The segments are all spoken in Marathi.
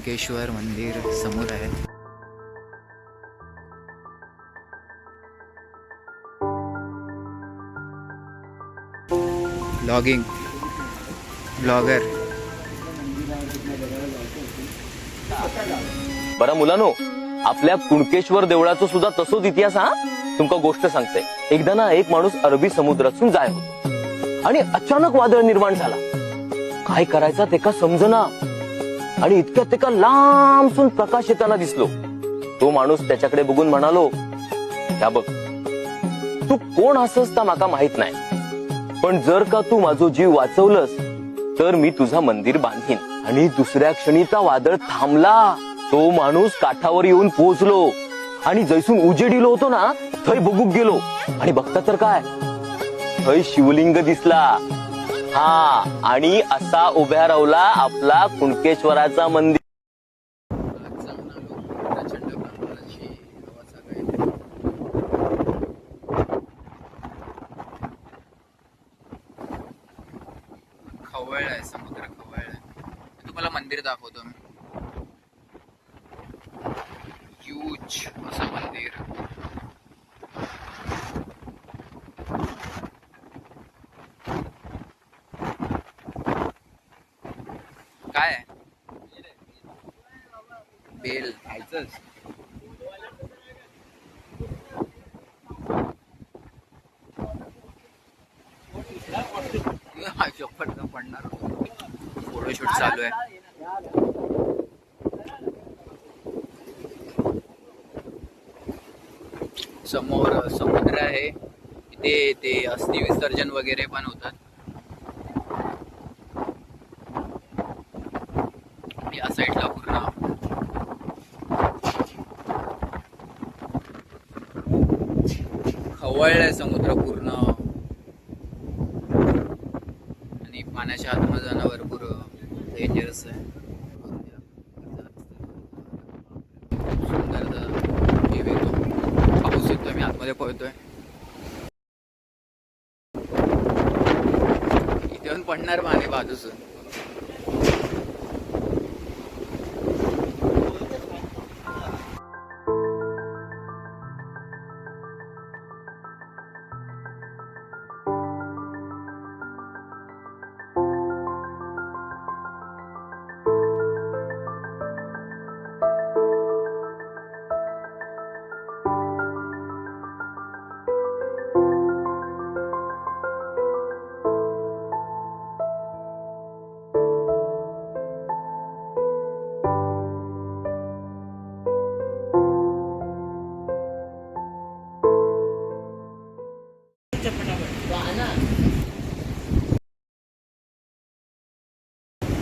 कुणकेश्वर मंदिर समोर आहे. ब्लॉगर. बरं मुलांनो, आपल्या कुणकेश्वर देवळाचा सुद्धा तसोच इतिहास हा. तुमका गोष्ट सांगते. एकदा ना एक माणूस अरबी समुद्रातून जाय होतो आणि अचानक वादळ निर्माण झाला. काय करायचा ते का समजना आणि इतक्यात ते का लांबसून प्रकाश येताना दिसलो. तो माणूस त्याच्याकडे बघून म्हणालो, ह्या बघ, तू कोण असस ता माका माहित नाही, पण जर का तू माझो जीव वाचवलंस तर मी तुझा मंदिर बांधीन. आणि दुसऱ्या क्षणीचा वादळ थांबला. तो माणूस काठावर येऊन पोहोचलो आणि जैसून उजेडिलो होतो ना, थंय बघूक गेलो आणि बघता तर काय, थंय शिवलिंग दिसला. हा, आणि असा उभ्या रावला आपला कुणकेश्वराचा मंदिर. खवळ आहे, समुद्र खवळ आहे. तुम्हाला मंदिर दाखवतो मी. ह्यूज असं मंदिर. काय आहे? बेल खायचंच. पडणार. फोटोशूट चालू आहे. समोर समुद्र आहे. इथे ते अस्थि विसर्जन वगैरे पण होतात. या साईडला पूर्ण खवळलाय समुद्र पूर्ण. आणि पाण्याच्या आतमध्ये जाणं भरपूर डेंजरस आहे. सुंदर व्ह्यू येतो. पाऊस येतोय, मी आतमध्ये पळतोय. इथे येऊन पडणार पाणी बाजूचं.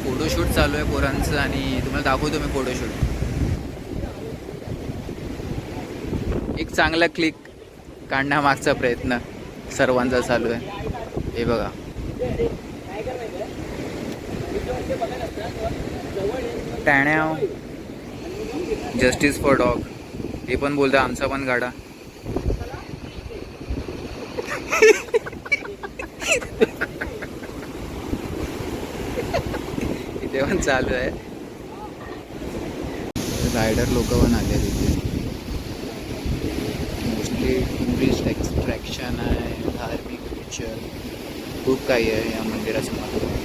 फोटोशूट चालू आहे पोरांचं आणि तुम्हाला दाखवतो मी फोटोशूट. एक चांगला क्लिक काढण्यामागचा प्रयत्न सर्वांचा चालू आहे. हे बघा, टाण्याव जस्टिस फॉर डॉग. हे पण बोलतं आमचा पण गाडा. इथे पण चालू आहे. रायडर लोक पण आले तिथे. मोस्टली टुरिस्ट एक्स्ट्रॅक्शन आहे, धार्मिक पिक्चर, खूप काही आहे या मंदिरासमोर.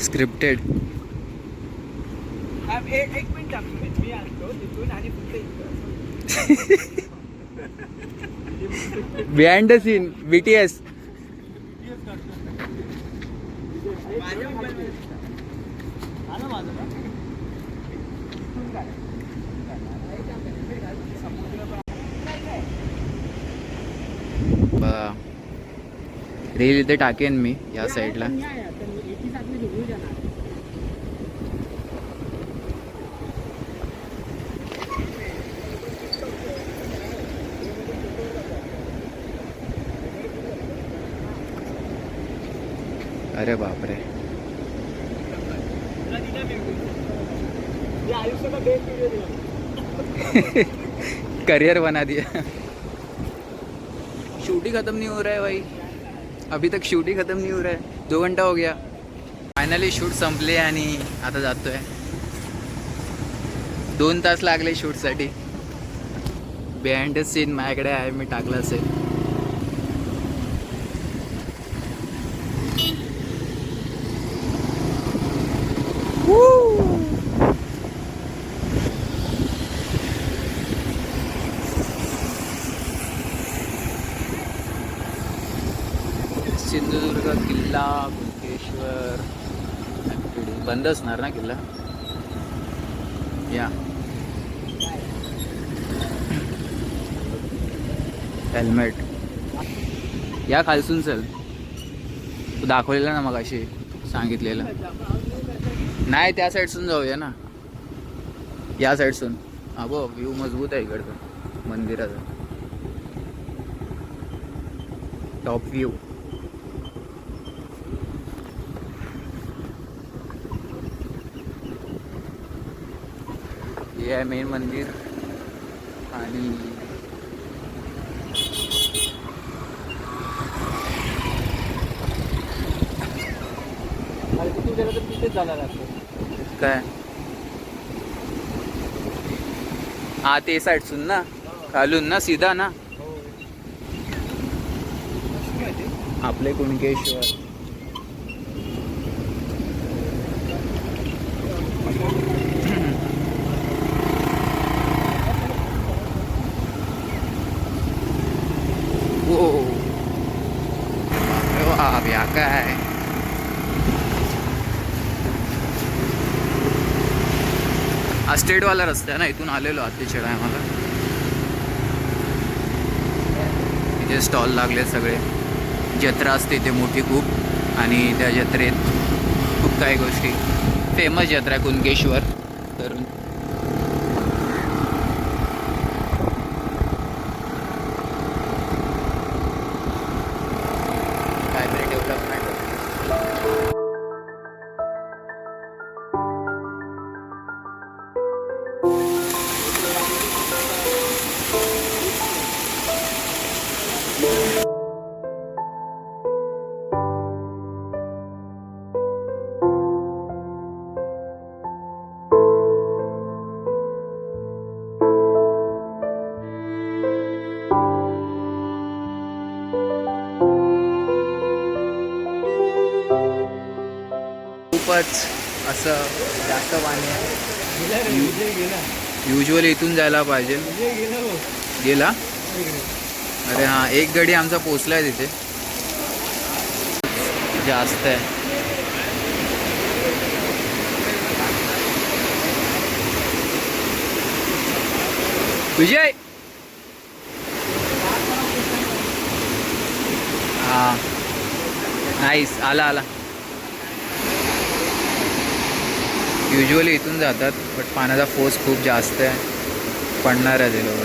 स्क्रिप्टेड. एक मिनिट मी आणतो तिथून आणि behind the scene BTS. Reel इथे टाकेन मी या साईडला. अरे बापरे. तुला दिला मी व्हिडिओ. ये आयुष्य का बेस्ट व्हिडिओ दिला. करियर बना दिया. शूट ही खत्म नहीं हो रहा है भाई. अभी तक शूट ही खत्म नहीं हो रहा है. 2 घंटा हो गया. फायनली शूट संपले आणि आता जातोय. 2 तास लागले शूटसाठी. बिहाइंड द सीन माझ्याकडे आहे, मी टाकलं असेल. सिंधुदुर्ग किल्ला कुणकेश्वर बंद असणार ना किल्ला. या हेल्मेट या खालसून चल. तू दाखवलेला ना मग अशी सांगितलेलं नाही. त्या साईडसून जाऊया ना. या साईडसून. हा बघ व्ह्यू मजबूत आहे इकडचं मंदिराचा. Top view. हे आहे मेन मंदिर. आणि तिथून गेलं तर तिथेच जाणार असतो. काय हा ते साईडसून ना खालून ना सीधा ना. आपले कुणकेश्वर. ओ या काय हा स्टेटवाला रस्ता आहे ना. इथून आलेलो आत्तेच्या टायमाला. इथे स्टॉल लागले सगळे. जत्रा असते इथे मोठी खूप आणि त्या जत्रेत खूप काही गोष्टी. फेमस जत्रा आहे कुणकेश्वर. तर काहीतरी डेव्हलपमेंट. खूपच असं जास्त पाणी आहे. युजली इथून जायला पाहिजे. गेला. अरे हां एक गडी आमचा पोचला आहे तिथे. जास्त आहे. विजय हां नाईस. आला आला. युजली इथून जातात बट पाण्याचा फोर्स खूप जास्त आहे. पडणार आहे ते लोक.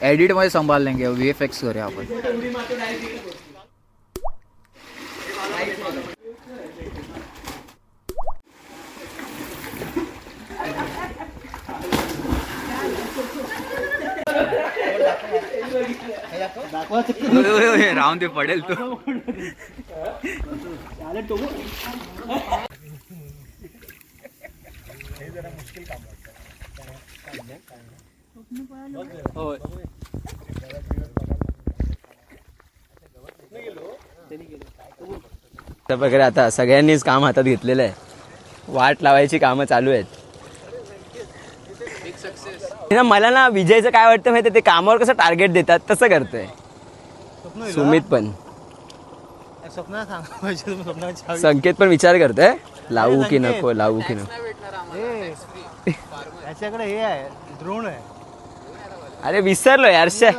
एडिट मध्ये संभाल लेंगे. VFX करूया आपण. राहून ते पडेल तो. वगैरे आता सगळ्यांनीच काम हातात घेतलेलं आहे. वाट लावायची कामं चालू आहेत. मला ना विजयचं काय वाटतं माहिती, ते कामावर कसं टार्गेट देतात तसं करतोय सुमित पण. स्वप्न सांगा पाहिजे तुम्ही स्वप्नाची चावी. संकेत पण विचार करतोय लावू की नको लावू की नको. त्याच्याकडे हे आहे ड्रोन आहे. अरे विसरलो यार शे.